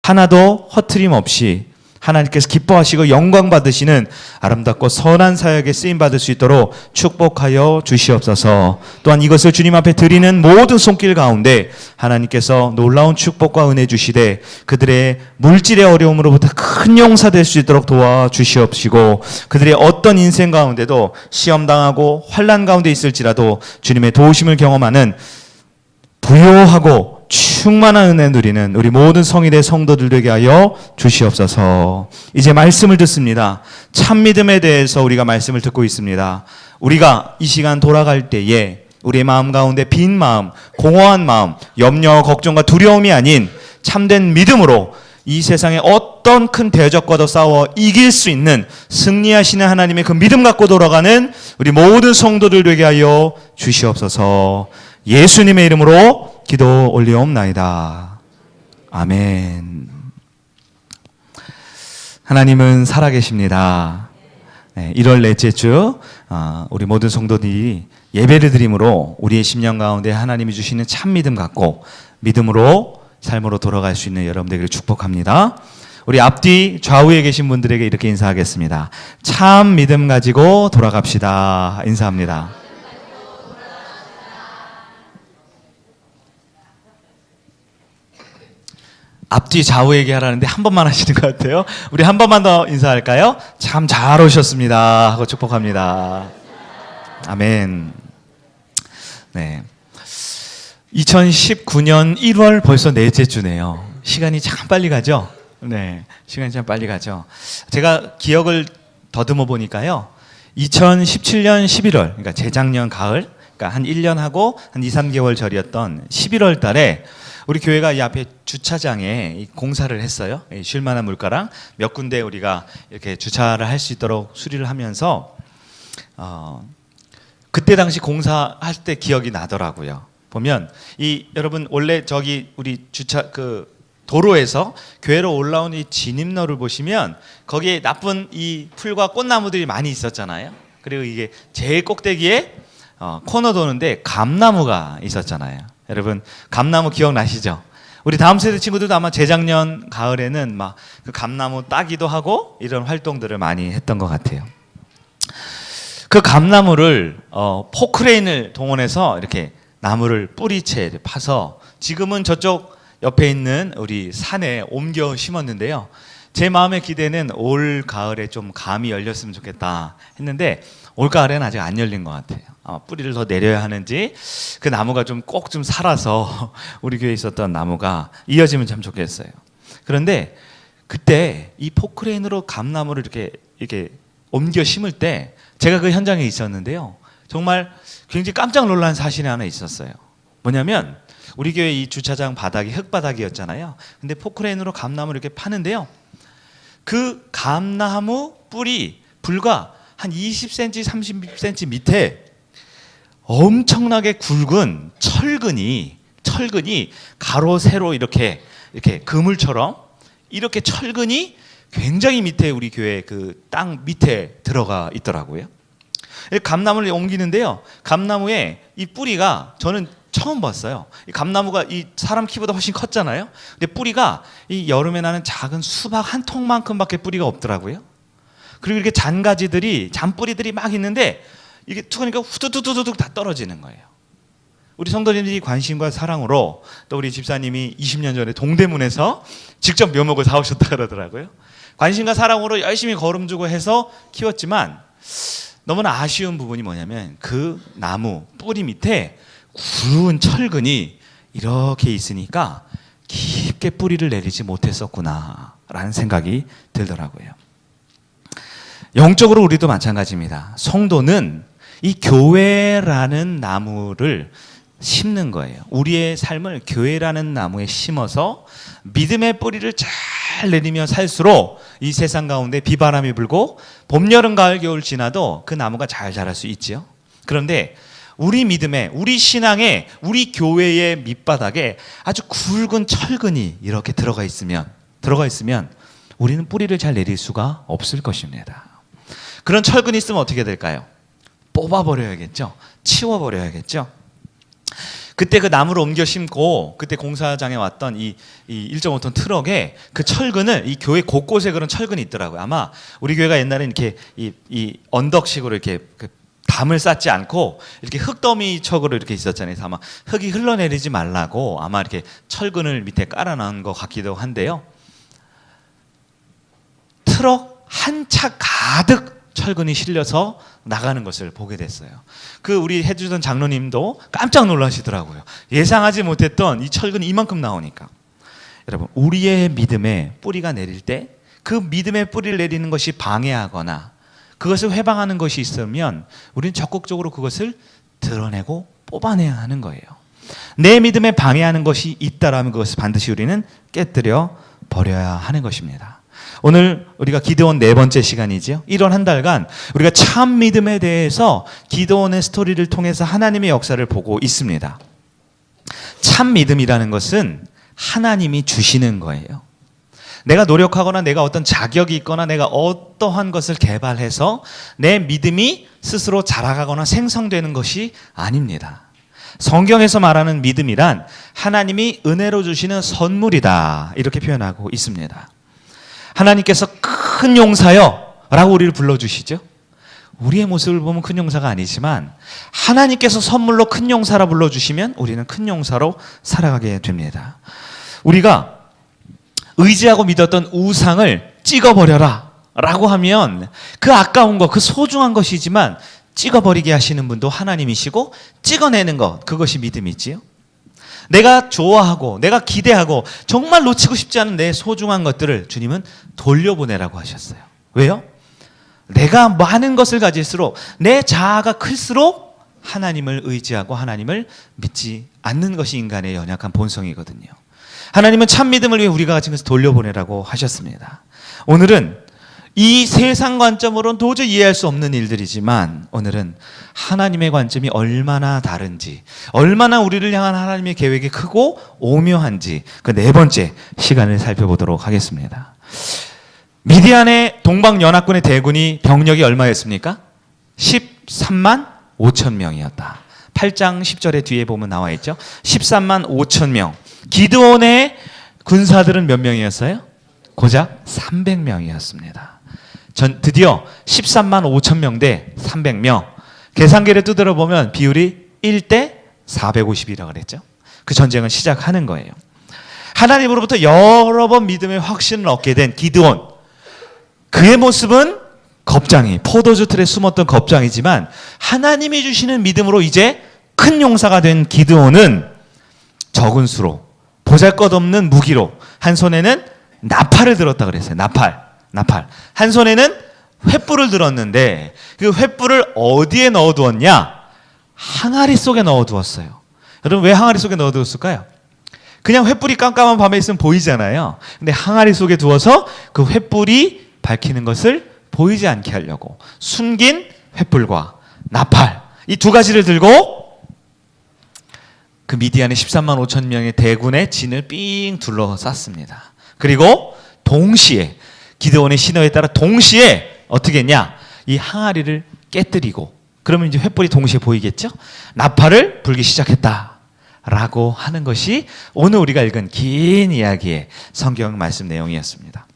하나도 허트림 없이 하나님께서 기뻐하시고 영광 받으시는 아름답고 선한 사역에 쓰임 받을 수 있도록 축복하여 주시옵소서. 또한 이것을 주님 앞에 드리는 모든 손길 가운데 하나님께서 놀라운 축복과 은혜 주시되 그들의 물질의 어려움으로부터 큰 용사될 수 있도록 도와주시옵시고, 그들의 어떤 인생 가운데도 시험당하고 환난 가운데 있을지라도 주님의 도우심을 경험하는 부요하고 충만한 은혜 누리는 우리 모든 성인의 성도들 되게 하여 주시옵소서. 이제 말씀을 듣습니다. 참 믿음에 대해서 우리가 말씀을 듣고 있습니다. 우리가 이 시간 돌아갈 때에 우리의 마음 가운데 빈 마음, 공허한 마음, 염려, 걱정과 두려움이 아닌 참된 믿음으로 이 세상에 어떤 큰 대적과도 싸워 이길 수 있는 승리하시는 하나님의 그 믿음 갖고 돌아가는 우리 모든 성도들 되게 하여 주시옵소서. 예수님의 이름으로 기도 올리옵나이다. 아멘. 하나님은 살아계십니다. 1월 넷째 주 우리 모든 성도들이 예배를 드림으로 우리의 심령 가운데 하나님이 주시는 참 믿음 갖고 믿음으로 삶으로 돌아갈 수 있는 여러분 되기를 축복합니다. 우리 앞뒤 좌우에 계신 분들에게 이렇게 인사하겠습니다. 참 믿음 가지고 돌아갑시다. 인사합니다. 앞뒤 좌우에게 하라는데 한 번만 하시는 것 같아요. 우리 한 번만 더 인사할까요? 참 잘 오셨습니다 하고 축복합니다. 아멘. 네. 2019년 1월 벌써 넷째 주네요. 시간이 참 빨리 가죠? 네. 시간이 참 빨리 가죠. 제가 기억을 더듬어 보니까요. 2017년 11월, 그러니까 재작년 가을, 그러니까 한 1년 하고 한 2, 3개월 전이었던 11월 달에 우리 교회가 이 앞에 주차장에 공사를 했어요. 쉴만한 물가랑 몇 군데 우리가 이렇게 주차를 할 수 있도록 수리를 하면서 그때 당시 공사할 때 기억이 나더라고요. 보면 여러분 원래 저기 우리 주차 그 도로에서 교회로 올라온 이 진입로를 보시면 거기에 나쁜 이 풀과 꽃나무들이 많이 있었잖아요. 그리고 이게 제일 꼭대기에 코너 도는데 감나무가 있었잖아요. 여러분 감나무 기억나시죠? 우리 다음 세대 친구들도 아마 재작년 가을에는 막 그 감나무 따기도 하고 이런 활동들을 많이 했던 것 같아요. 그 감나무를 포크레인을 동원해서 이렇게 나무를 뿌리채 파서 지금은 저쪽 옆에 있는 우리 산에 옮겨 심었는데요. 제 마음의 기대는 올 가을에 좀 감이 열렸으면 좋겠다 했는데 올 가을에는 아직 안 열린 것 같아요. 뿌리를 더 내려야 하는지 그 나무가 좀 꼭 좀 살아서 우리 교회에 있었던 나무가 이어지면 참 좋겠어요. 그런데 그때 이 포크레인으로 감나무를 이렇게 옮겨 심을 때 제가 그 현장에 있었는데요. 정말 굉장히 깜짝 놀란 사실이 하나 있었어요. 뭐냐면 우리 교회 이 주차장 바닥이 흙바닥이었잖아요. 근데 포크레인으로 감나무를 이렇게 파는데요. 그 감나무 뿌리 불과 한 20cm, 30cm 밑에 엄청나게 굵은 철근이 가로 세로 이렇게 그물처럼 이렇게 철근이 굉장히 밑에 우리 교회 그 땅 밑에 들어가 있더라고요. 감나무를 옮기는데요. 감나무에 이 뿌리가 저는 처음 봤어요. 이 감나무가 이 사람 키보다 훨씬 컸잖아요. 근데 뿌리가 이 여름에 나는 작은 수박 한 통만큼밖에 뿌리가 없더라고요. 그리고 이렇게 잔뿌리들이 막 있는데 이게 툭 하니까 후두두두둑 다 떨어지는 거예요. 우리 성도님들이 관심과 사랑으로 또 우리 집사님이 20년 전에 동대문에서 직접 묘목을 사오셨다 그러더라고요. 관심과 사랑으로 열심히 거름 주고 해서 키웠지만 너무나 아쉬운 부분이 뭐냐면 그 나무 뿌리 밑에 굵은 철근이 이렇게 있으니까 깊게 뿌리를 내리지 못했었구나 라는 생각이 들더라고요. 영적으로 우리도 마찬가지입니다. 성도는 이 교회라는 나무를 심는 거예요. 우리의 삶을 교회라는 나무에 심어서 믿음의 뿌리를 잘 내리며 살수록 이 세상 가운데 비바람이 불고 봄, 여름, 가을, 겨울 지나도 그 나무가 잘 자랄 수 있지요. 그런데 우리 믿음에, 우리 신앙에, 우리 교회의 밑바닥에 아주 굵은 철근이 이렇게 들어가 있으면 우리는 뿌리를 잘 내릴 수가 없을 것입니다. 그런 철근이 있으면 어떻게 될까요? 뽑아버려야겠죠. 치워버려야겠죠. 그때 그 나무를 옮겨 심고 그때 공사장에 왔던 이 1.5톤 트럭에 그 철근을 이 교회 곳곳에 그런 철근이 있더라고요. 아마 우리 교회가 옛날에 이렇게 이 언덕식으로 이렇게 그 담을 쌓지 않고 이렇게 흙더미 척으로 이렇게 있었잖아요. 그래서 아마 흙이 흘러내리지 말라고 아마 이렇게 철근을 밑에 깔아놓은 것 같기도 한데요. 트럭 한 차 가득 철근이 실려서 나가는 것을 보게 됐어요. 그 우리 해주던 장로님도 깜짝 놀라시더라고요. 예상하지 못했던 이 철근이 이만큼 나오니까. 여러분, 우리의 믿음에 뿌리가 내릴 때 그 믿음의 뿌리를 내리는 것이 방해하거나 그것을 회방하는 것이 있으면 우리는 적극적으로 그것을 드러내고 뽑아내야 하는 거예요. 내 믿음에 방해하는 것이 있다라면 그것을 반드시 우리는 깨뜨려 버려야 하는 것입니다. 오늘 우리가 기드온 네 번째 시간이죠. 1월 한 달간 우리가 참 믿음에 대해서 기드온의 스토리를 통해서 하나님의 역사를 보고 있습니다. 참 믿음이라는 것은 하나님이 주시는 거예요. 내가 노력하거나 내가 어떤 자격이 있거나 내가 어떠한 것을 개발해서 내 믿음이 스스로 자라가거나 생성되는 것이 아닙니다. 성경에서 말하는 믿음이란 하나님이 은혜로 주시는 선물이다, 이렇게 표현하고 있습니다. 하나님께서 큰 용사여 라고 우리를 불러주시죠. 우리의 모습을 보면 큰 용사가 아니지만 하나님께서 선물로 큰 용사라 불러주시면 우리는 큰 용사로 살아가게 됩니다. 우리가 의지하고 믿었던 우상을 찍어버려라 라고 하면 그 아까운 것, 그 소중한 것이지만 찍어버리게 하시는 분도 하나님이시고 찍어내는 것, 그것이 믿음이지요. 내가 좋아하고 내가 기대하고 정말 놓치고 싶지 않은 내 소중한 것들을 주님은 돌려보내라고 하셨어요. 왜요? 내가 많은 것을 가질수록 내 자아가 클수록 하나님을 의지하고 하나님을 믿지 않는 것이 인간의 연약한 본성이거든요. 하나님은 참 믿음을 위해 우리가 가진 것을 돌려보내라고 하셨습니다. 오늘은 이 세상 관점으로는 도저히 이해할 수 없는 일들이지만 오늘은 하나님의 관점이 얼마나 다른지, 얼마나 우리를 향한 하나님의 계획이 크고 오묘한지 그 네 번째 시간을 살펴보도록 하겠습니다. 미디안의 동방연합군의 대군이 병력이 얼마였습니까? 13만 5천 명이었다. 8장 10절에 뒤에 보면 나와 있죠. 13만 5천 명. 기드온의 군사들은 몇 명이었어요? 고작 300명이었습니다. 드디어 13만 5천 명 대 300명. 계산기를 두드려 보면 비율이 1대 450이라고 그랬죠. 그 전쟁을 시작하는 거예요. 하나님으로부터 여러 번 믿음의 확신을 얻게 된 기드온. 그의 모습은 겁장이, 포도주 틀에 숨었던 겁장이지만 하나님이 주시는 믿음으로 이제 큰 용사가 된 기드온은 적은 수로 보잘것없는 무기로 한 손에는 나팔을 들었다 그랬어요. 나팔. 한 손에는 횃불을 들었는데 그 횃불을 어디에 넣어두었냐? 항아리 속에 넣어두었어요. 여러분, 왜 항아리 속에 넣어두었을까요? 그냥 횃불이 깜깜한 밤에 있으면 보이잖아요. 근데 항아리 속에 두어서 그 횃불이 밝히는 것을 보이지 않게 하려고 숨긴 횃불과 나팔, 이 두 가지를 들고 그 미디안의 13만 5천 명의 대군의 진을 삥 둘러쌌습니다. 그리고 동시에 기드온의 신호에 따라 동시에 어떻게 했냐? 이 항아리를 깨뜨리고, 그러면 이제 횃불이 동시에 보이겠죠? 나팔을 불기 시작했다라고 하는 것이 오늘 우리가 읽은 긴 이야기의 성경 말씀 내용이었습니다.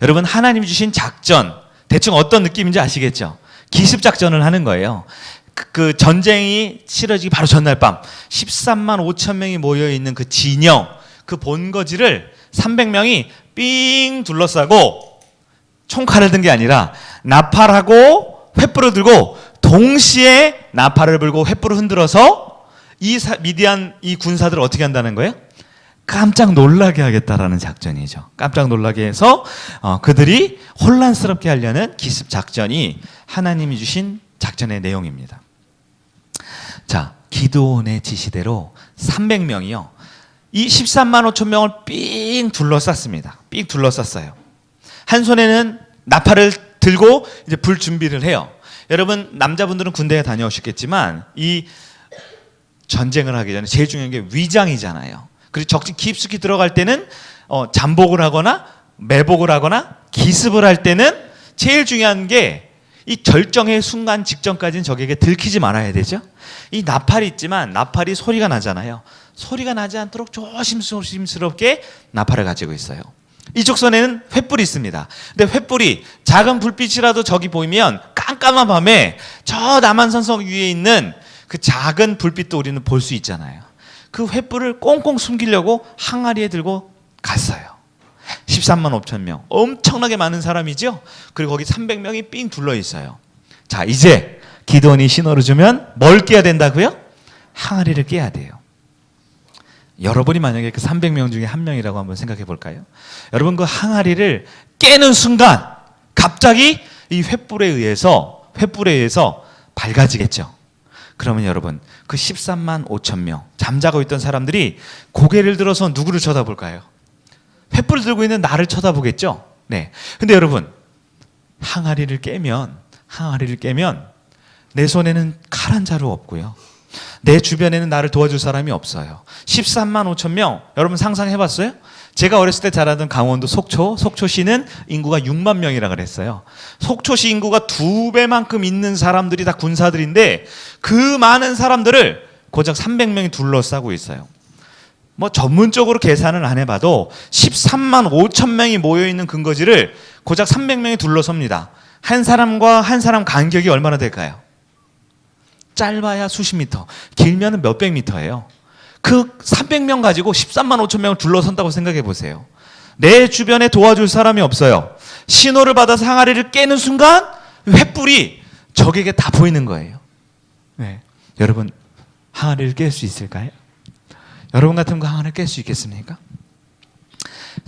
여러분, 하나님이 주신 작전, 대충 어떤 느낌인지 아시겠죠? 기습작전을 하는 거예요. 그 전쟁이 치러지기 바로 전날 밤 13만 5천 명이 모여있는 그 진영, 그 본거지를 300명이 삥 둘러싸고 총칼을 든 게 아니라 나팔하고 횃불을 들고 동시에 나팔을 불고 횃불을 흔들어서 미디안 이 군사들을 어떻게 한다는 거예요? 깜짝 놀라게 하겠다라는 작전이죠. 깜짝 놀라게 해서 그들이 혼란스럽게 하려는 기습작전이 하나님이 주신 작전의 내용입니다. 자, 기드온의 지시대로 300명이요. 이 13만 5천 명을 삥 둘러쌌습니다. 삥 둘러쌌어요. 한 손에는 나팔을 들고 이제 불 준비를 해요. 여러분, 남자분들은 군대에 다녀오셨겠지만 이 전쟁을 하기 전에 제일 중요한 게 위장이잖아요. 그리고 적지 깊숙이 들어갈 때는 잠복을 하거나 매복을 하거나 기습을 할 때는 제일 중요한 게 이 결정의 순간 직전까지는 적에게 들키지 말아야 되죠. 이 나팔이 있지만 나팔이 소리가 나잖아요. 소리가 나지 않도록 조심스럽게 나팔을 가지고 있어요. 이쪽 손에는 횃불이 있습니다. 근데 횃불이 작은 불빛이라도 저기 보이면 깜깜한 밤에 저 남한산성 위에 있는 그 작은 불빛도 우리는 볼 수 있잖아요. 그 횃불을 꽁꽁 숨기려고 항아리에 들고 갔어요. 13만 5천 명, 엄청나게 많은 사람이죠. 그리고 거기 300명이 삥 둘러 있어요. 자, 이제 기드온이 신호를 주면 뭘 깨야 된다고요? 항아리를 깨야 돼요. 여러분이 만약에 그 300명 중에 한 명이라고 한번 생각해 볼까요? 여러분, 그 항아리를 깨는 순간 갑자기 이 횃불에 의해서 밝아지겠죠. 그러면 여러분, 그 13만 5천 명 잠자고 있던 사람들이 고개를 들어서 누구를 쳐다볼까요? 횃불을 들고 있는 나를 쳐다보겠죠. 네. 근데 여러분, 항아리를 깨면 내 손에는 칼 한 자루 없고요. 내 주변에는 나를 도와줄 사람이 없어요. 13만 5천 명, 여러분 상상해 봤어요? 제가 어렸을 때 자라던 강원도 속초시는 인구가 6만 명이라 그랬어요. 속초시 인구가 2배만큼 있는 사람들이 다 군사들인데 그 많은 사람들을 고작 300명이 둘러싸고 있어요. 뭐 전문적으로 계산을 안 해봐도 13만 5천 명이 모여있는 근거지를 고작 300명이 둘러섭니다. 한 사람과 한 사람 간격이 얼마나 될까요? 짧아야 수십 미터, 길면 몇백 미터예요. 그 300명 가지고 13만 5천 명을 둘러선다고 생각해 보세요. 내 주변에 도와줄 사람이 없어요. 신호를 받아서 항아리를 깨는 순간 횃불이 적에게 다 보이는 거예요. 네. 여러분, 항아리를 깰 수 있을까요? 여러분 같으면 그 항아리를 깰 수 있겠습니까?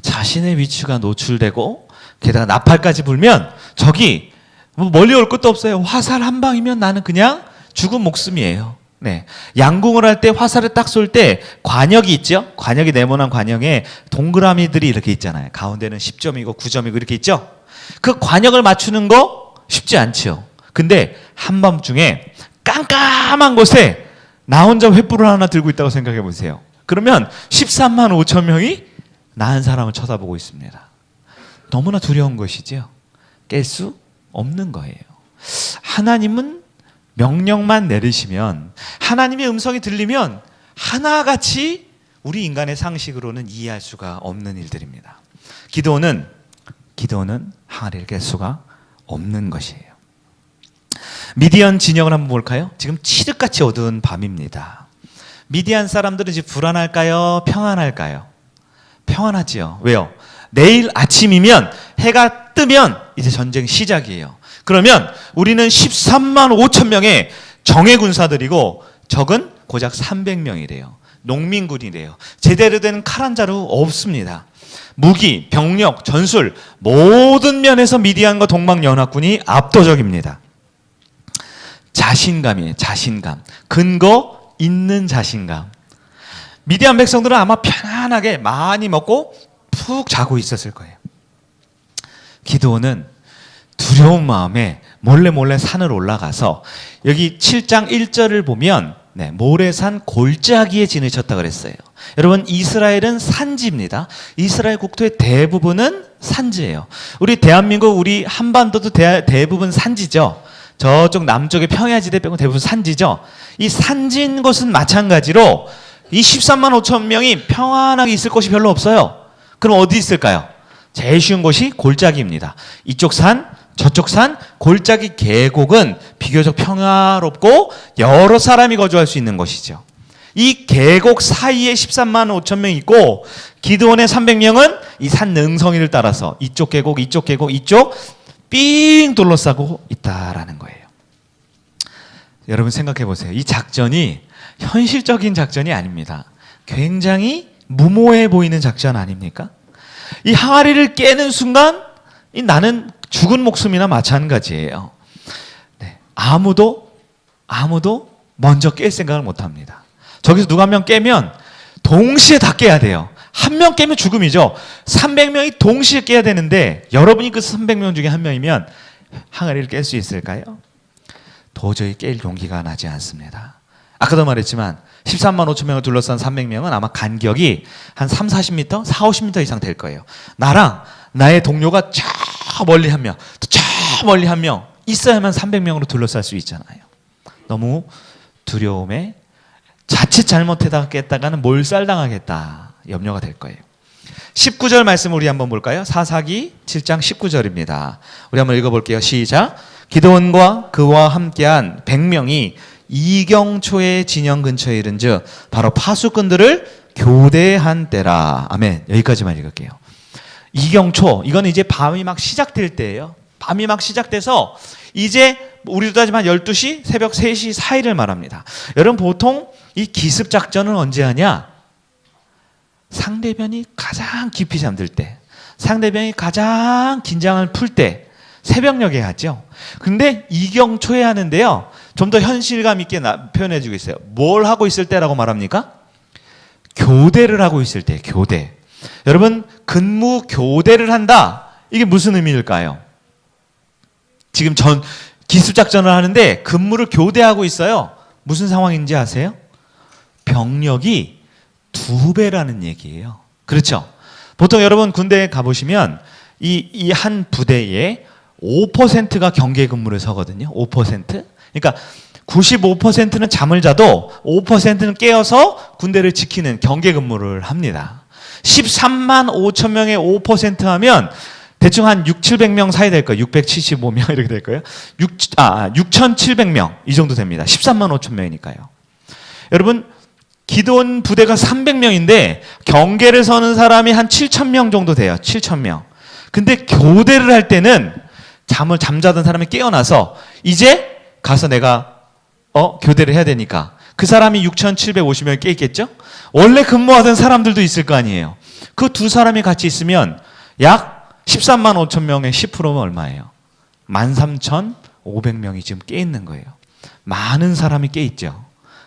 자신의 위치가 노출되고 게다가 나팔까지 불면 적이 멀리 올 것도 없어요. 화살 한 방이면 나는 그냥 죽은 목숨이에요. 네. 양궁을 할 때 화살을 딱 쏠 때 관역이 있죠? 관역이 네모난 관역에 동그라미들이 이렇게 있잖아요. 가운데는 10점이고 9점이고 이렇게 있죠? 그 관역을 맞추는 거 쉽지 않죠. 근데 한밤중에 깜깜한 곳에 나 혼자 횃불을 하나 들고 있다고 생각해 보세요. 그러면 13만 5천 명이 나 한 사람을 쳐다보고 있습니다. 너무나 두려운 것이죠. 깰 수 없는 거예요. 하나님은 명령만 내리시면, 하나님의 음성이 들리면 하나같이 우리 인간의 상식으로는 이해할 수가 없는 일들입니다. 기드온은 항아리를 깰 수가 없는 것이에요. 미디안 진영을 한번 볼까요? 지금 칠흑같이 어두운 밤입니다. 미디안 사람들은 이제 불안할까요? 평안할까요? 평안하지요. 왜요? 내일 아침이면 해가 뜨면 이제 전쟁 시작이에요. 그러면 우리는 13만 5천 명의 정예 군사들이고 적은 고작 300명이래요. 농민군이래요. 제대로 된 칼 한 자루 없습니다. 무기, 병력, 전술 모든 면에서 미디안과 동방연합군이 압도적입니다. 자신감이에요. 자신감. 근거 있는 자신감. 미디안 백성들은 아마 편안하게 많이 먹고 푹 자고 있었을 거예요. 기드온은 두려운 마음에 몰래 산을 올라가서 여기 7장 1절을 보면 모래산 골짜기에 진을 쳤다 그랬어요. 여러분, 이스라엘은 산지입니다. 이스라엘 국토의 대부분은 산지예요. 우리 대한민국, 우리 한반도도 대부분 산지죠. 저쪽 남쪽의 평야지대 빼고 대부분 산지죠. 이 산지인 곳은 마찬가지로 이 13만 5천 명이 평안하게 있을 곳이 별로 없어요. 그럼 어디 있을까요? 제일 쉬운 곳이 골짜기입니다. 이쪽 산, 저쪽 산, 골짜기 계곡은 비교적 평화롭고 여러 사람이 거주할 수 있는 곳이죠. 이 계곡 사이에 13만 5천 명이 있고 기드온의 300명은 이 산 능성이를 따라서 이쪽 계곡, 이쪽 삥 둘러싸고 있다라는 거예요. 여러분 생각해 보세요. 이 작전이 현실적인 작전이 아닙니다. 굉장히 무모해 보이는 작전 아닙니까? 이 항아리를 깨는 순간 나는 죽은 목숨이나 마찬가지예요. 네. 아무도 먼저 깰 생각을 못 합니다. 저기서 누가 한 명 깨면 동시에 다 깨야 돼요. 한 명 깨면 죽음이죠. 300명이 동시에 깨야 되는데 여러분이 그 300명 중에 한 명이면 항아리를 깰 수 있을까요? 도저히 깰 용기가 나지 않습니다. 아까도 말했지만 13만 5천 명을 둘러싼 300명은 아마 간격이 한 3, 40m, 4, 50m 이상 될 거예요. 나랑 나의 동료가 저 멀리 한 명, 또 저 멀리 한 명, 있어야만 300명으로 둘러쌀 수 있잖아요. 너무 두려움에 자칫 잘못했다가는 몰살당하겠다 염려가 될 거예요. 19절 말씀 우리 한번 볼까요? 사사기 7장 19절입니다. 우리 한번 읽어볼게요. 시작. 기드온과 그와 함께한 100명이 이경초의 진영 근처에 이른즉 바로 파수꾼들을 교대한 때라. 아멘. 여기까지만 읽을게요. 이경초, 이건 이제 밤이 막 시작될 때예요. 밤이 막 시작돼서 이제 우리도 따지면 12시, 새벽 3시 사이를 말합니다. 여러분 보통 이 기습 작전은 언제 하냐? 상대편이 가장 깊이 잠들 때, 상대편이 가장 긴장을 풀 때 새벽녘에 하죠. 근데 이경초에 하는데요. 좀 더 현실감 있게 표현해 주고 있어요. 뭘 하고 있을 때라고 말합니까? 교대를 하고 있을 때, 교대. 여러분, 근무 교대를 한다. 이게 무슨 의미일까요? 지금 기습작전을 하는데 근무를 교대하고 있어요. 무슨 상황인지 아세요? 병력이 2배라는 얘기예요. 그렇죠? 보통 여러분 군대에 가보시면 이 한 부대에 5%가 경계 근무를 서거든요. 5%. 그러니까 95%는 잠을 자도 5%는 깨어서 군대를 지키는 경계 근무를 합니다. 13만 5천 명의 5% 하면 대충 한 700명 사이 될 거예요. 675명 이렇게 될 거예요. 6,700명 이 정도 됩니다. 13만 5천 명이니까요. 여러분 기드온 부대가 300명인데 경계를 서는 사람이 한 7,000명 정도 돼요. 7,000명. 근데 교대를 할 때는 잠자던 사람이 깨어나서 이제 가서 내가 교대를 해야 되니까 그 사람이 6,750명이 깨 있겠죠? 원래 근무하던 사람들도 있을 거 아니에요. 그 두 사람이 같이 있으면 약 13만 5천 명의 10%면 얼마예요? 13,500명이 지금 깨 있는 거예요. 많은 사람이 깨 있죠.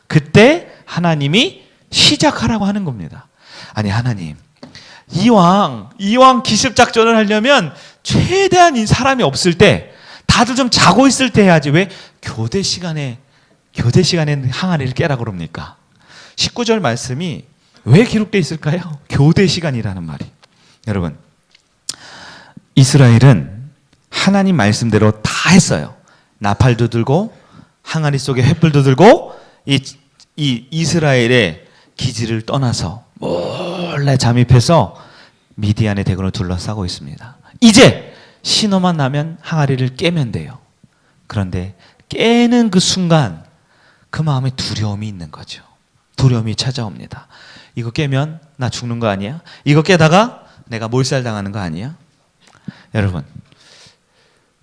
그때 하나님이 시작하라고 하는 겁니다. 아니 하나님, 이왕 기습작전을 하려면 최대한 사람이 없을 때 다들 좀 자고 있을 때 해야지. 왜 교대 시간에 항아리를 깨라 그럽니까? 19절 말씀이 왜 기록되어 있을까요? 교대 시간이라는 말이. 여러분, 이스라엘은 하나님 말씀대로 다 했어요. 나팔도 들고 항아리 속에 횃불도 들고 이 이스라엘의 기지를 떠나서 몰래 잠입해서 미디안의 대군을 둘러싸고 있습니다. 이제 신호만 나면 항아리를 깨면 돼요. 그런데 깨는 그 순간 그 마음에 두려움이 있는 거죠. 두려움이 찾아옵니다. 이거 깨면 나 죽는 거 아니야? 이거 깨다가 내가 몰살당하는 거 아니야? 여러분,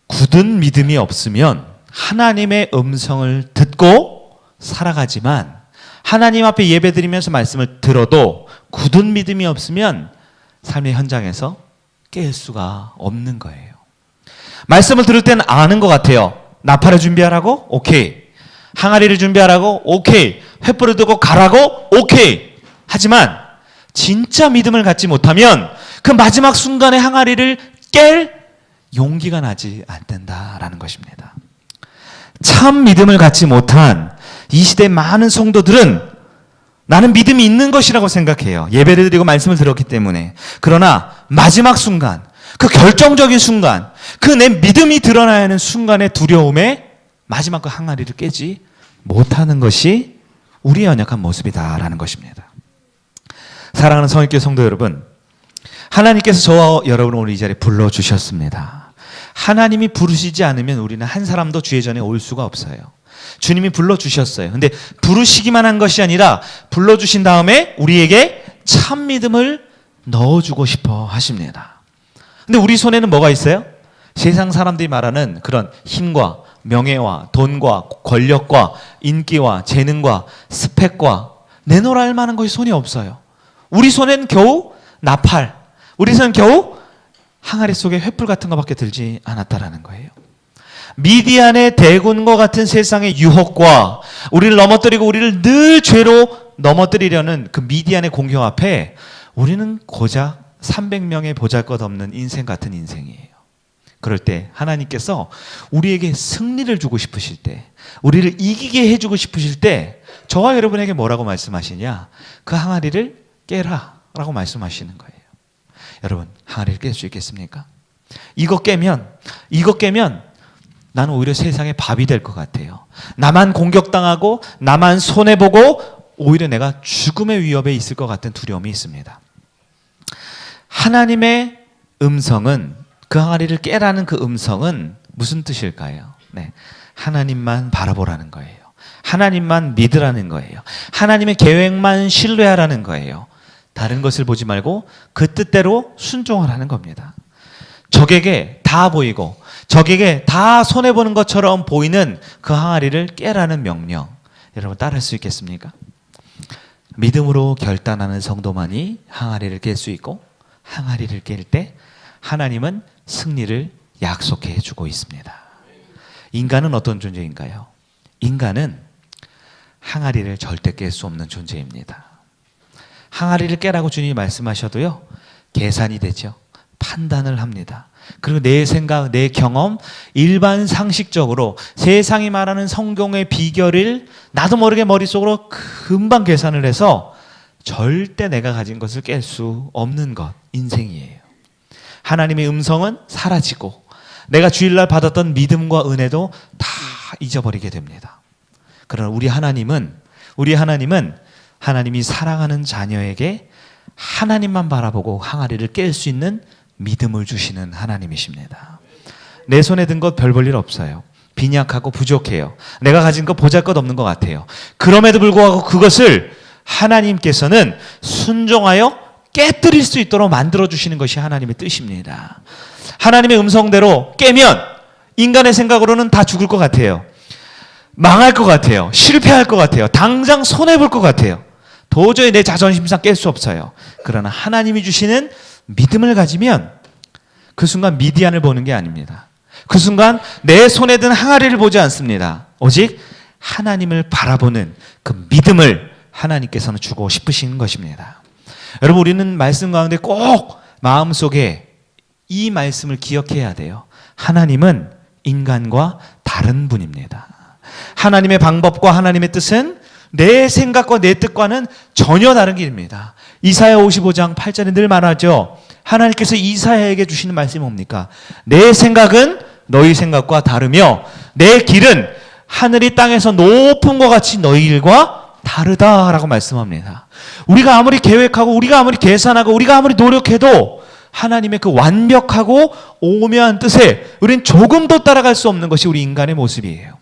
굳은 믿음이 없으면 하나님의 음성을 듣고 살아가지만 하나님 앞에 예배드리면서 말씀을 들어도 굳은 믿음이 없으면 삶의 현장에서 깰 수가 없는 거예요. 말씀을 들을 때는 아는 것 같아요. 나팔을 준비하라고? 오케이. 항아리를 준비하라고? 오케이. 횃불을 들고 가라고? 오케이. 하지만 진짜 믿음을 갖지 못하면 그 마지막 순간에 항아리를 깰 용기가 나지 않는다라는 것입니다. 참 믿음을 갖지 못한 이 시대 많은 성도들은 나는 믿음이 있는 것이라고 생각해요. 예배를 드리고 말씀을 들었기 때문에. 그러나 마지막 순간, 그 결정적인 순간, 그 내 믿음이 드러나야 하는 순간의 두려움에 마지막 그 항아리를 깨지 못하는 것이 우리의 연약한 모습이다라는 것입니다. 사랑하는 성익교회 성도 여러분, 하나님께서 저와 여러분을 오늘 이 자리에 불러주셨습니다. 하나님이 부르시지 않으면 우리는 한 사람도 주의 전에 올 수가 없어요. 주님이 불러주셨어요. 근데 부르시기만 한 것이 아니라 불러주신 다음에 우리에게 참 믿음을 넣어주고 싶어 하십니다. 근데 우리 손에는 뭐가 있어요? 세상 사람들이 말하는 그런 힘과 명예와 돈과 권력과 인기와 재능과 스펙과 내놓으라 할 만한 것이 손에 없어요. 우리 손에는 겨우 나팔, 우리 손은 겨우 항아리 속에 횃불 같은 것밖에 들지 않았다라는 거예요. 미디안의 대군과 같은 세상의 유혹과 우리를 넘어뜨리고 우리를 늘 죄로 넘어뜨리려는 그 미디안의 공격 앞에 우리는 고작 300명의 보잘것없는 인생 같은 인생이에요. 그럴 때 하나님께서 우리에게 승리를 주고 싶으실 때, 우리를 이기게 해주고 싶으실 때 저와 여러분에게 뭐라고 말씀하시냐? 그 항아리를 깨라 라고 말씀하시는 거예요. 여러분, 항아리를 깰 수 있겠습니까? 이거 깨면 나는 오히려 세상의 밥이 될 것 같아요. 나만 공격당하고 나만 손해보고 오히려 내가 죽음의 위협에 있을 것 같은 두려움이 있습니다. 하나님의 음성은, 그 항아리를 깨라는 그 음성은 무슨 뜻일까요? 네, 하나님만 바라보라는 거예요. 하나님만 믿으라는 거예요. 하나님의 계획만 신뢰하라는 거예요. 다른 것을 보지 말고 그 뜻대로 순종하라는 겁니다. 적에게 다 보이고 적에게 다 손해보는 것처럼 보이는 그 항아리를 깨라는 명령, 여러분 따라할 수 있겠습니까? 믿음으로 결단하는 성도만이 항아리를 깰 수 있고, 항아리를 깰 때 하나님은 승리를 약속해 주고 있습니다. 인간은 어떤 존재인가요? 인간은 항아리를 절대 깰 수 없는 존재입니다. 항아리를 깨라고 주님이 말씀하셔도요, 계산이 되죠. 판단을 합니다. 그리고 내 생각, 내 경험, 일반 상식적으로 세상이 말하는 성경의 비결을 나도 모르게 머릿속으로 금방 계산을 해서 절대 내가 가진 것을 깰 수 없는 것, 인생이에요. 하나님의 음성은 사라지고 내가 주일날 받았던 믿음과 은혜도 다 잊어버리게 됩니다. 그러나 우리 하나님은 하나님이 사랑하는 자녀에게 하나님만 바라보고 항아리를 깰 수 있는 믿음을 주시는 하나님이십니다. 내 손에 든 것 별 볼 일 없어요. 빈약하고 부족해요. 내가 가진 것 보잘것없는 것 같아요. 그럼에도 불구하고 그것을 하나님께서는 순종하여 깨뜨릴 수 있도록 만들어주시는 것이 하나님의 뜻입니다. 하나님의 음성대로 깨면 인간의 생각으로는 다 죽을 것 같아요. 망할 것 같아요. 실패할 것 같아요. 당장 손해볼 것 같아요. 도저히 내 자존심상 깰 수 없어요. 그러나 하나님이 주시는 믿음을 가지면 그 순간 미디안을 보는 게 아닙니다. 그 순간 내 손에 든 항아리를 보지 않습니다. 오직 하나님을 바라보는 그 믿음을 하나님께서는 주고 싶으신 것입니다. 여러분, 우리는 말씀 가운데 꼭 마음속에 이 말씀을 기억해야 돼요. 하나님은 인간과 다른 분입니다. 하나님의 방법과 하나님의 뜻은 내 생각과 내 뜻과는 전혀 다른 길입니다. 이사야 55장 8절에 늘 말하죠. 하나님께서 이사야에게 주시는 말씀이 뭡니까? 내 생각은 너희 생각과 다르며 내 길은 하늘이 땅에서 높은 것 같이 너희 길과 다르다라고 말씀합니다. 우리가 아무리 계획하고 우리가 아무리 계산하고 우리가 아무리 노력해도 하나님의 그 완벽하고 오묘한 뜻에 우리는 조금도 따라갈 수 없는 것이 우리 인간의 모습이에요.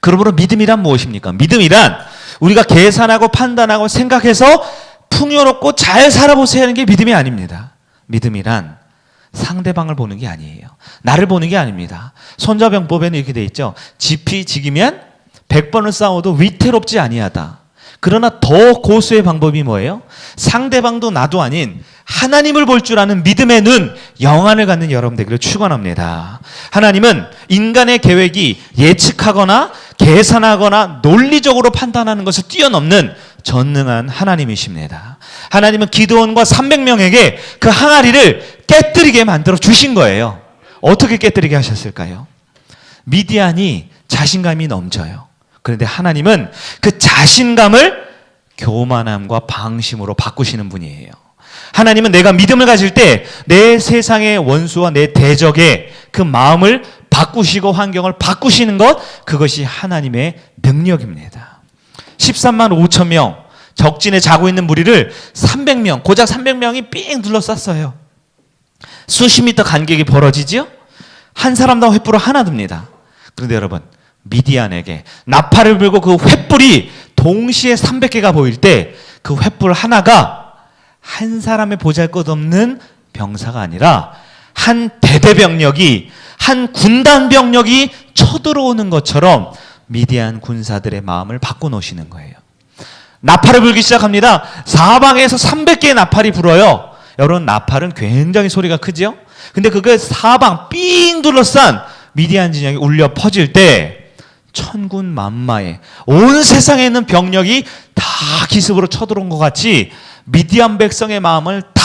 그러므로 믿음이란 무엇입니까? 믿음이란 우리가 계산하고 판단하고 생각해서 풍요롭고 잘 살아보세요 하는 게 믿음이 아닙니다. 믿음이란 상대방을 보는 게 아니에요. 나를 보는 게 아닙니다. 손자병법에는 이렇게 돼 있죠. 지피 지기면 100번을 싸워도 위태롭지 아니하다. 그러나 더 고수의 방법이 뭐예요? 상대방도 나도 아닌 하나님을 볼 줄 아는 믿음의 눈, 영안을 갖는 여러분 되기를 축원합니다. 하나님은 인간의 계획이 예측하거나 계산하거나 논리적으로 판단하는 것을 뛰어넘는 전능한 하나님이십니다. 하나님은 기드온과 300명에게 그 항아리를 깨뜨리게 만들어 주신 거예요. 어떻게 깨뜨리게 하셨을까요? 미디안이 자신감이 넘쳐요. 그런데 하나님은 그 자신감을 교만함과 방심으로 바꾸시는 분이에요. 하나님은 내가 믿음을 가질 때 내 세상의 원수와 내 대적의 그 마음을 바꾸시고 환경을 바꾸시는 것, 그것이 하나님의 능력입니다. 13만 5천 명 적진에 자고 있는 무리를 300명, 고작 300명이 삥 둘러쌌어요. 수십 미터 간격이 벌어지죠? 한 사람당 횃불을 하나 듭니다. 그런데 여러분, 미디안에게 나팔을 불고 그 횃불이 동시에 300개가 보일 때 그 횃불 하나가 한 사람의 보잘것없는 병사가 아니라 한 대대병력이, 한 군단병력이 쳐들어오는 것처럼 미디안 군사들의 마음을 바꿔놓으시는 거예요. 나팔을 불기 시작합니다. 사방에서 300개의 나팔이 불어요. 여러분, 나팔은 굉장히 소리가 크죠? 근데 그게 사방 삥 둘러싼 미디안 진영이 울려 퍼질 때 천군 만마에 온 세상에 있는 병력이 다 기습으로 쳐들어온 것 같이 미디안 백성의 마음을 다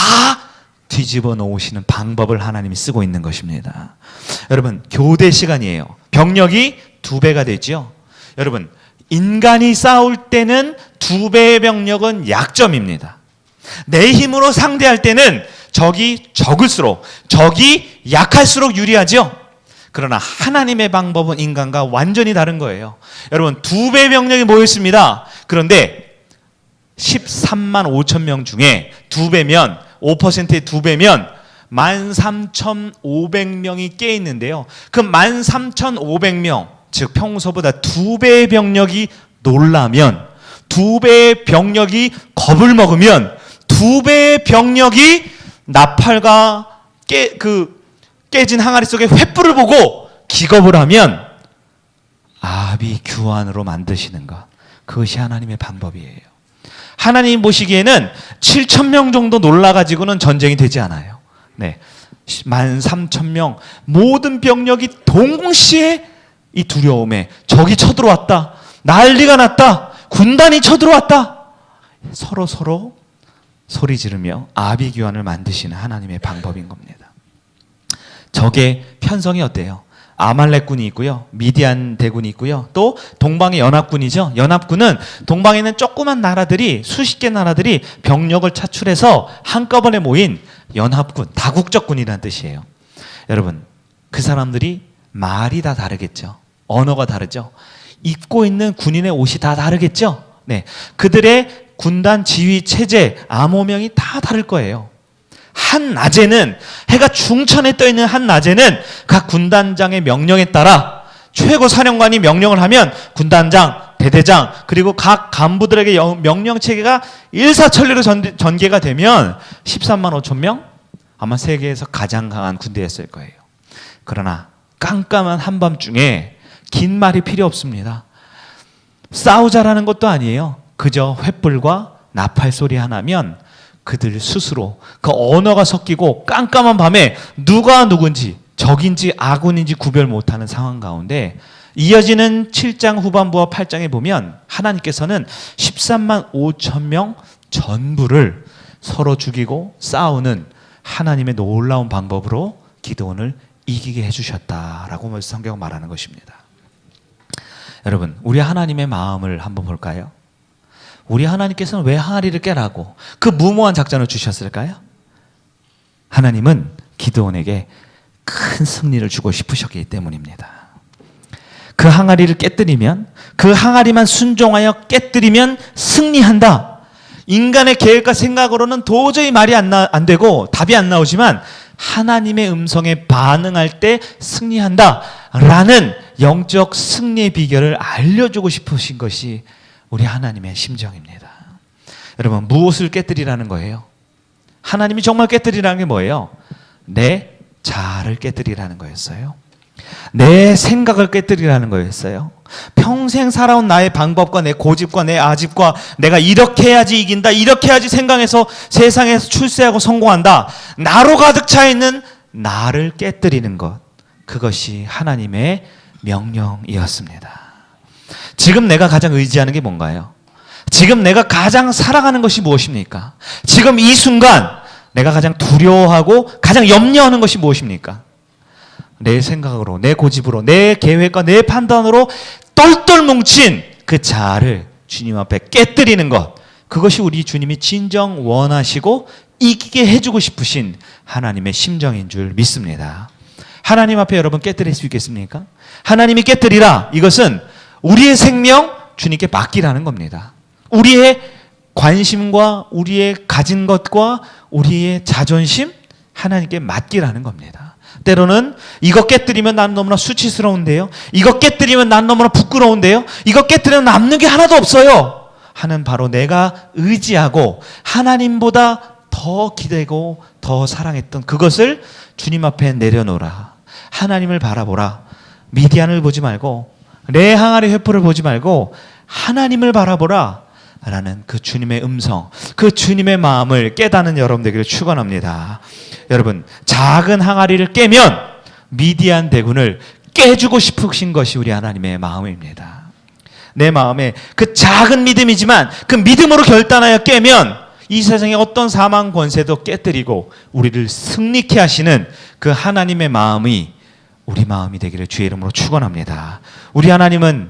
뒤집어 놓으시는 방법을 하나님이 쓰고 있는 것입니다. 여러분, 교대 시간이에요. 병력이 2배가 되죠. 여러분, 인간이 싸울 때는 2배의 병력은 약점입니다. 내 힘으로 상대할 때는 적이 적을수록, 적이 약할수록 유리하죠. 그러나 하나님의 방법은 인간과 완전히 다른 거예요. 여러분 2배 병력이 모였습니다. 그런데 13만 5천 명 중에 2배면 5%의 2배면 13,500명이 깨 있는데요. 그 13,500명, 즉 평소보다 2배의 병력이 놀라면, 2배의 병력이 겁을 먹으면, 2배의 병력이 나팔과 깨진 항아리 속에 횃불을 보고 기겁을 하면 아비규환으로 만드시는 것, 그것이 하나님의 방법이에요. 하나님 보시기에는 7,000명 정도 놀라가지고는 전쟁이 되지 않아요. 네, 13,000명 모든 병력이 동시에 이 두려움에 적이 쳐들어왔다, 난리가 났다, 군단이 쳐들어왔다, 서로 소리 지르며 아비규환을 만드시는 하나님의 방법인 겁니다. 적의 편성이 어때요? 아말렉군이 있고요, 미디안 대군이 있고요, 또 동방의 연합군이죠. 연합군은 동방에 있는 조그만 나라들이, 수십 개 나라들이 병력을 차출해서 한꺼번에 모인 연합군, 다국적군이라는 뜻이에요. 여러분, 그 사람들이 말이 다 다르겠죠. 언어가 다르죠. 입고 있는 군인의 옷이 다 다르겠죠. 네, 그들의 군단 지휘 체제, 암호명이 다 다를 거예요. 한 낮에는, 해가 중천에 떠 있는 한 낮에는 각 군단장의 명령에 따라 최고 사령관이 명령을 하면 군단장, 대대장, 그리고 각 간부들에게 명령 체계가 일사천리로 전개가 되면 13만 5천 명? 아마 세계에서 가장 강한 군대였을 거예요. 그러나 깜깜한 한밤중에 긴 말이 필요 없습니다. 싸우자라는 것도 아니에요. 그저 횃불과 나팔 소리 하나면 그들 스스로 그 언어가 섞이고 깜깜한 밤에 누가 누군지, 적인지 아군인지 구별 못하는 상황 가운데 이어지는 7장 후반부와 8장에 보면 하나님께서는 13만 5천 명 전부를 서로 죽이고 싸우는 하나님의 놀라운 방법으로 기드온을 이기게 해주셨다라고 성경은 말하는 것입니다. 여러분, 우리 하나님의 마음을 한번 볼까요? 우리 하나님께서는 왜 항아리를 깨라고 그 무모한 작전을 주셨을까요? 하나님은 기드온에게 큰 승리를 주고 싶으셨기 때문입니다. 그 항아리를 깨뜨리면, 그 항아리만 순종하여 깨뜨리면 승리한다. 인간의 계획과 생각으로는 도저히 말이 안 되고 답이 안 나오지만 하나님의 음성에 반응할 때 승리한다 라는 영적 승리의 비결을 알려주고 싶으신 것이 우리 하나님의 심정입니다. 여러분, 무엇을 깨뜨리라는 거예요? 하나님이 정말 깨뜨리라는 게 뭐예요? 내 자아를 깨뜨리라는 거였어요. 내 생각을 깨뜨리라는 거였어요. 평생 살아온 나의 방법과 내 고집과 내 아집과 내가 이렇게 해야지 이긴다, 이렇게 해야지 생각해서 세상에서 출세하고 성공한다, 나로 가득 차 있는 나를 깨뜨리는 것, 그것이 하나님의 명령이었습니다. 지금 내가 가장 의지하는 게 뭔가요? 지금 내가 가장 사랑하는 것이 무엇입니까? 지금 이 순간 내가 가장 두려워하고 가장 염려하는 것이 무엇입니까? 내 생각으로, 내 고집으로, 내 계획과 내 판단으로 똘똘 뭉친 그 자아를 주님 앞에 깨뜨리는 것, 그것이 우리 주님이 진정 원하시고 이기게 해주고 싶으신 하나님의 심정인 줄 믿습니다. 하나님 앞에 여러분 깨뜨릴 수 있겠습니까? 하나님이 깨뜨리라, 이것은 우리의 생명 주님께 맡기라는 겁니다. 우리의 관심과 우리의 가진 것과 우리의 자존심 하나님께 맡기라는 겁니다. 때로는 이거 깨뜨리면 난 너무나 수치스러운데요, 이거 깨뜨리면 난 너무나 부끄러운데요, 이거 깨뜨리면 남는 게 하나도 없어요 하는 바로 내가 의지하고 하나님보다 더 기대고 더 사랑했던 그것을 주님 앞에 내려놓으라. 하나님을 바라보라. 미디안을 보지 말고 내 항아리 횃불을 보지 말고 하나님을 바라보라 라는 그 주님의 음성, 그 주님의 마음을 깨닫는 여러분 되기를 축원합니다. 여러분, 작은 항아리를 깨면 미디안 대군을 깨주고 싶으신 것이 우리 하나님의 마음입니다. 내 마음에 그 작은 믿음이지만 그 믿음으로 결단하여 깨면 이 세상의 어떤 사망 권세도 깨뜨리고 우리를 승리케 하시는 그 하나님의 마음이 우리 마음이 되기를 주의 이름으로 축원합니다. 우리 하나님은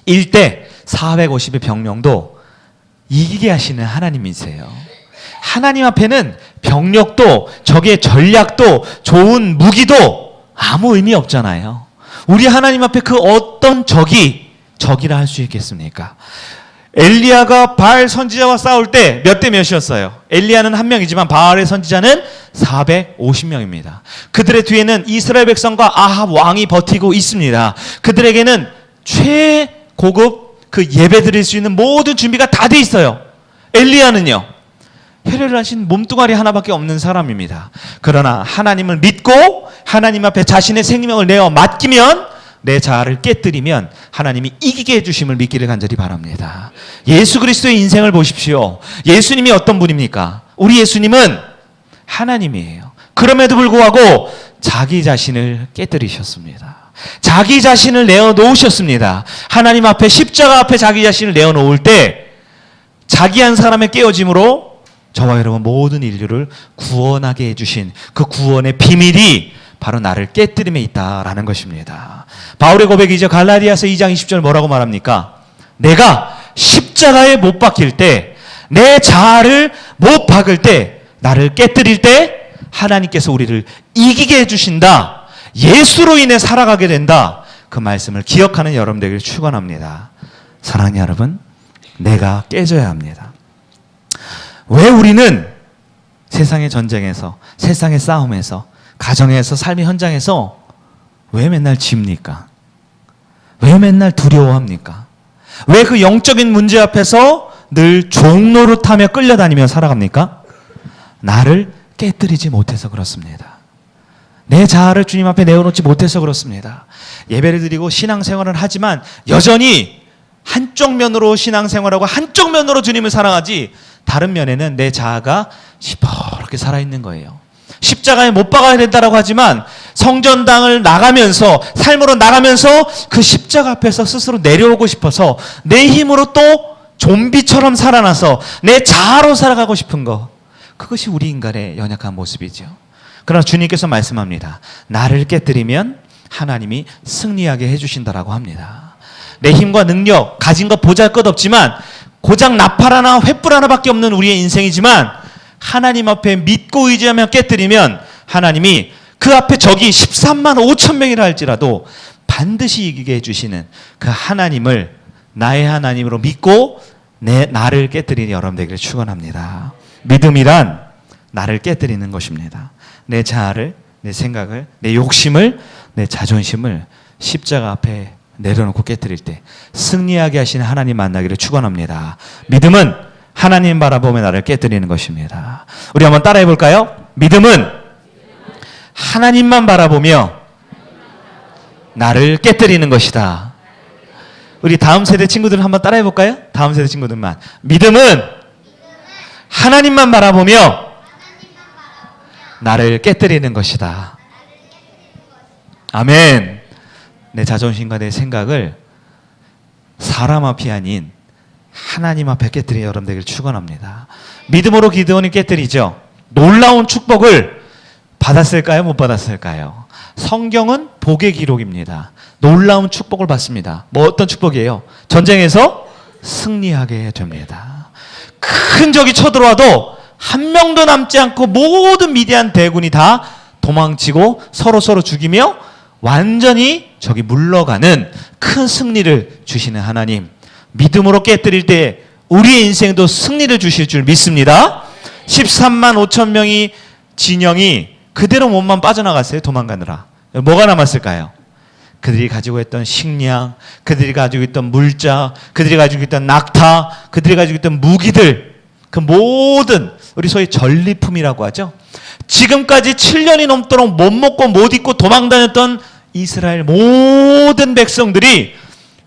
1대 450의 병력도 이기게 하시는 하나님이세요. 하나님 앞에는 병력도 적의 전략도 좋은 무기도 아무 의미 없잖아요. 우리 하나님 앞에 그 어떤 적이라 할 수 있겠습니까? 엘리야가 바알 선지자와 싸울 때 몇 대 몇이었어요? 엘리야는 한 명이지만 바알의 선지자는 450명입니다. 그들의 뒤에는 이스라엘 백성과 아합 왕이 버티고 있습니다. 그들에게는 최고급 그 예배 드릴 수 있는 모든 준비가 다 돼 있어요. 엘리야는요, 혈혈을 하신 몸뚱아리 하나밖에 없는 사람입니다. 그러나 하나님을 믿고 하나님 앞에 자신의 생명을 내어 맡기면, 내 자아를 깨뜨리면 하나님이 이기게 해주심을 믿기를 간절히 바랍니다. 예수 그리스도의 인생을 보십시오. 예수님이 어떤 분입니까? 우리 예수님은 하나님이에요. 그럼에도 불구하고 자기 자신을 깨뜨리셨습니다. 자기 자신을 내어놓으셨습니다. 하나님 앞에, 십자가 앞에 자기 자신을 내어놓을 때 자기 한 사람의 깨어짐으로 저와 여러분 모든 인류를 구원하게 해주신 그 구원의 비밀이 바로 나를 깨뜨림에 있다라는 것입니다. 바울의 고백이죠. 갈라디아서 2장 20절 뭐라고 말합니까? 내가 십자가에 못 박힐 때, 내 자아를 못 박을 때, 나를 깨뜨릴 때 하나님께서 우리를 이기게 해주신다. 예수로 인해 살아가게 된다. 그 말씀을 기억하는 여러분 되기를 축원합니다. 사랑하는 여러분, 내가 깨져야 합니다. 왜 우리는 세상의 전쟁에서, 세상의 싸움에서, 가정에서, 삶의 현장에서 왜 맨날 집니까? 왜 맨날 두려워합니까? 왜 그 영적인 문제 앞에서 늘 종노릇하며 끌려다니며 살아갑니까? 나를 깨뜨리지 못해서 그렇습니다. 내 자아를 주님 앞에 내어놓지 못해서 그렇습니다. 예배를 드리고 신앙생활을 하지만 여전히 한쪽 면으로 신앙생활하고 한쪽 면으로 주님을 사랑하지, 다른 면에는 내 자아가 시퍼렇게 살아있는 거예요. 십자가에 못 박아야 된다라고 하지만 성전당을 나가면서, 삶으로 나가면서 그 십자가 앞에서 스스로 내려오고 싶어서 내 힘으로 또 좀비처럼 살아나서 내 자아로 살아가고 싶은 것, 그것이 우리 인간의 연약한 모습이죠. 그러나 주님께서 말씀합니다. 나를 깨뜨리면 하나님이 승리하게 해주신다라고 합니다. 내 힘과 능력, 가진 것 보잘것없지만 고작 나팔 하나, 횃불 하나밖에 없는 우리의 인생이지만 하나님 앞에 믿고 의지하며 깨뜨리면 하나님이 그 앞에 적이 13만 5천 명이라 할지라도 반드시 이기게 해주시는 그 하나님을 나의 하나님으로 믿고 나를 깨뜨리는 여러분 되기를 축원합니다. 믿음이란 나를 깨뜨리는 것입니다. 내 자아를, 내 생각을, 내 욕심을, 내 자존심을 십자가 앞에 내려놓고 깨뜨릴 때 승리하게 하시는 하나님 만나기를 축원합니다. 믿음은 하나님 바라보며 나를 깨뜨리는 것입니다. 우리 한번 따라해 볼까요? 믿음은 하나님만 바라보며 나를 깨뜨리는 것이다. 우리 다음 세대 친구들 한번 따라해 볼까요? 다음 세대 친구들만. 믿음은 하나님만 바라보며 나를 깨뜨리는 것이다. 아멘. 내 자존심과 내 생각을 사람 앞이 아닌 하나님 앞에 깨뜨리는 여러분 되기를 축원합니다. 믿음으로 기드온이 깨뜨리죠. 놀라운 축복을 받았을까요? 못 받았을까요? 성경은 복의 기록입니다. 놀라운 축복을 받습니다. 뭐 어떤 축복이에요? 전쟁에서 승리하게 됩니다. 큰 적이 쳐들어와도 한 명도 남지 않고 모든 미디안 대군이 다 도망치고 서로 죽이며 완전히 적이 물러가는 큰 승리를 주시는 하나님, 믿음으로 깨뜨릴 때 우리의 인생도 승리를 주실 줄 믿습니다. 13만 5천 명이 진영이 그대로 몸만 빠져나갔어요. 도망가느라. 뭐가 남았을까요? 그들이 가지고 있던 식량, 그들이 가지고 있던 물자, 그들이 가지고 있던 낙타, 그들이 가지고 있던 무기들, 그 모든 우리 소위 전리품이라고 하죠. 지금까지 7년이 넘도록 못 먹고 못 입고 도망다녔던 이스라엘 모든 백성들이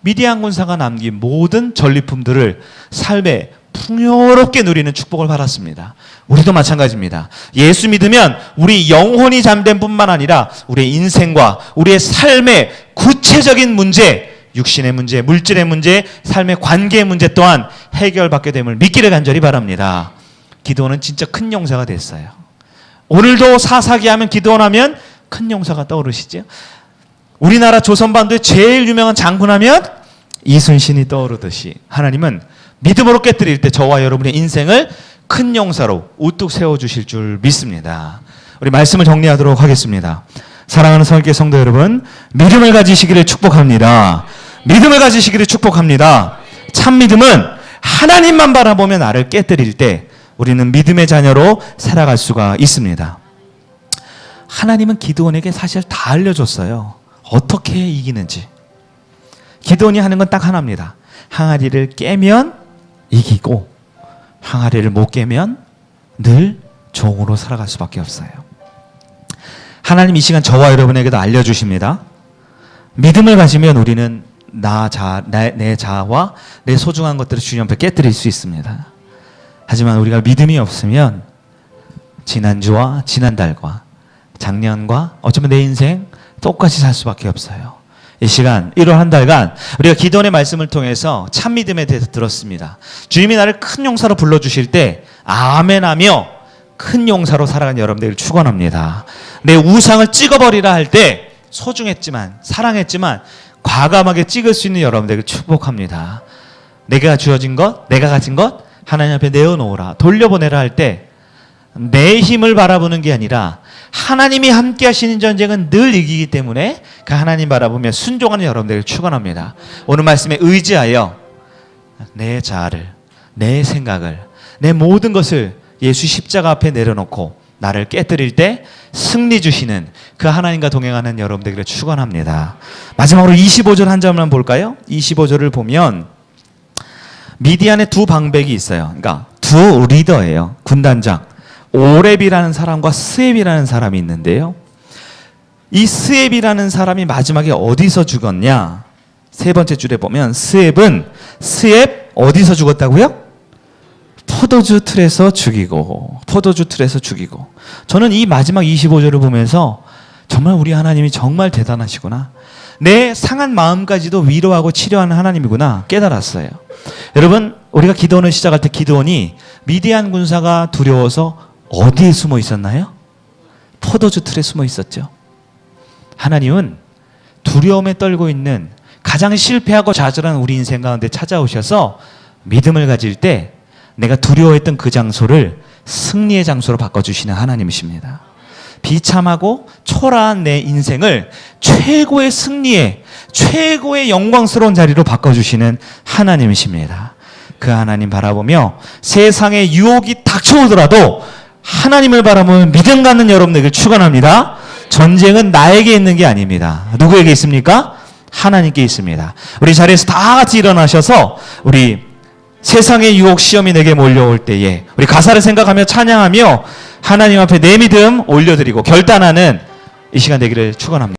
미디안 군사가 남긴 모든 전리품들을 삶에 풍요롭게 누리는 축복을 받았습니다. 우리도 마찬가지입니다. 예수 믿으면 우리 영혼이 잠든 뿐만 아니라 우리의 인생과 우리의 삶의 구체적인 문제, 육신의 문제, 물질의 문제, 삶의 관계의 문제 또한 해결받게 됨을 믿기를 간절히 바랍니다. 기도는 진짜 큰 용사가 됐어요. 오늘도 사사기 하면 기도원 하면 큰 용사가 떠오르시죠? 우리나라 조선반도의 제일 유명한 장군 하면 이순신이 떠오르듯이 하나님은 믿음으로 깨뜨릴 때 저와 여러분의 인생을 큰 용사로 우뚝 세워주실 줄 믿습니다. 우리 말씀을 정리하도록 하겠습니다. 사랑하는 성교 성도 여러분, 믿음을 가지시기를 축복합니다. 믿음을 가지시기를 축복합니다. 참 믿음은 하나님만 바라보며 나를 깨뜨릴 때 우리는 믿음의 자녀로 살아갈 수가 있습니다. 하나님은 기드온에게 사실 다 알려줬어요. 어떻게 이기는지. 기드온이 하는 건 딱 하나입니다. 항아리를 깨면 이기고 항아리를 못 깨면 늘 종으로 살아갈 수밖에 없어요. 하나님 이 시간 저와 여러분에게도 알려주십니다. 믿음을 가지면 우리는 내 자아와 내 소중한 것들을 주님 앞에 깨뜨릴 수 있습니다. 하지만 우리가 믿음이 없으면 지난주와 지난달과 작년과 어쩌면 내 인생 똑같이 살 수밖에 없어요. 이 시간 1월 한 달간 우리가 기도원의 말씀을 통해서 참 믿음에 대해서 들었습니다. 주님이 나를 큰 용사로 불러주실 때 아멘하며 큰 용사로 살아가는 여러분들을 축원합니다. 내 우상을 찍어버리라 할 때 소중했지만 사랑했지만 과감하게 찍을 수 있는 여러분들을 축복합니다. 내가 주어진 것, 내가 가진 것 하나님 앞에 내어놓으라, 돌려보내라 할 때 내 힘을 바라보는 게 아니라 하나님이 함께 하시는 전쟁은 늘 이기기 때문에 그 하나님 바라보며 순종하는 여러분들을 축원합니다. 오늘 말씀에 의지하여 내 자아를, 내 생각을, 내 모든 것을 예수 십자가 앞에 내려놓고 나를 깨뜨릴 때 승리 주시는 그 하나님과 동행하는 여러분들을 축원합니다. 마지막으로 25절 한 점만 볼까요? 25절을 보면 미디안에 두 방백이 있어요. 그러니까 두 리더예요. 군단장. 오렙이라는 사람과 스앱이라는 사람이 있는데요. 이 스앱이라는 사람이 마지막에 어디서 죽었냐? 세 번째 줄에 보면 스앱 어디서 죽었다고요? 포도주 틀에서 죽이고. 저는 이 마지막 25절을 보면서 정말 우리 하나님이 정말 대단하시구나. 내 상한 마음까지도 위로하고 치료하는 하나님이구나 깨달았어요. 여러분, 우리가 기도원을 시작할 때 기도원이 미디안 군사가 두려워서 어디에 숨어 있었나요? 포도주 틀에 숨어 있었죠. 하나님은 두려움에 떨고 있는 가장 실패하고 좌절한 우리 인생 가운데 찾아오셔서 믿음을 가질 때 내가 두려워했던 그 장소를 승리의 장소로 바꿔주시는 하나님이십니다. 비참하고 초라한 내 인생을 최고의 승리의, 최고의 영광스러운 자리로 바꿔주시는 하나님이십니다. 그 하나님 바라보며 세상의 유혹이 닥쳐오더라도 하나님을 바라보면 믿음 갖는 여러분들에게 축원합니다. 전쟁은 나에게 있는 게 아닙니다. 누구에게 있습니까? 하나님께 있습니다. 우리 자리에서 다 같이 일어나셔서 우리 세상의 유혹 시험이 내게 몰려올 때에 우리 가사를 생각하며 찬양하며 하나님 앞에 내 믿음 올려드리고 결단하는 이 시간 되기를 축원합니다.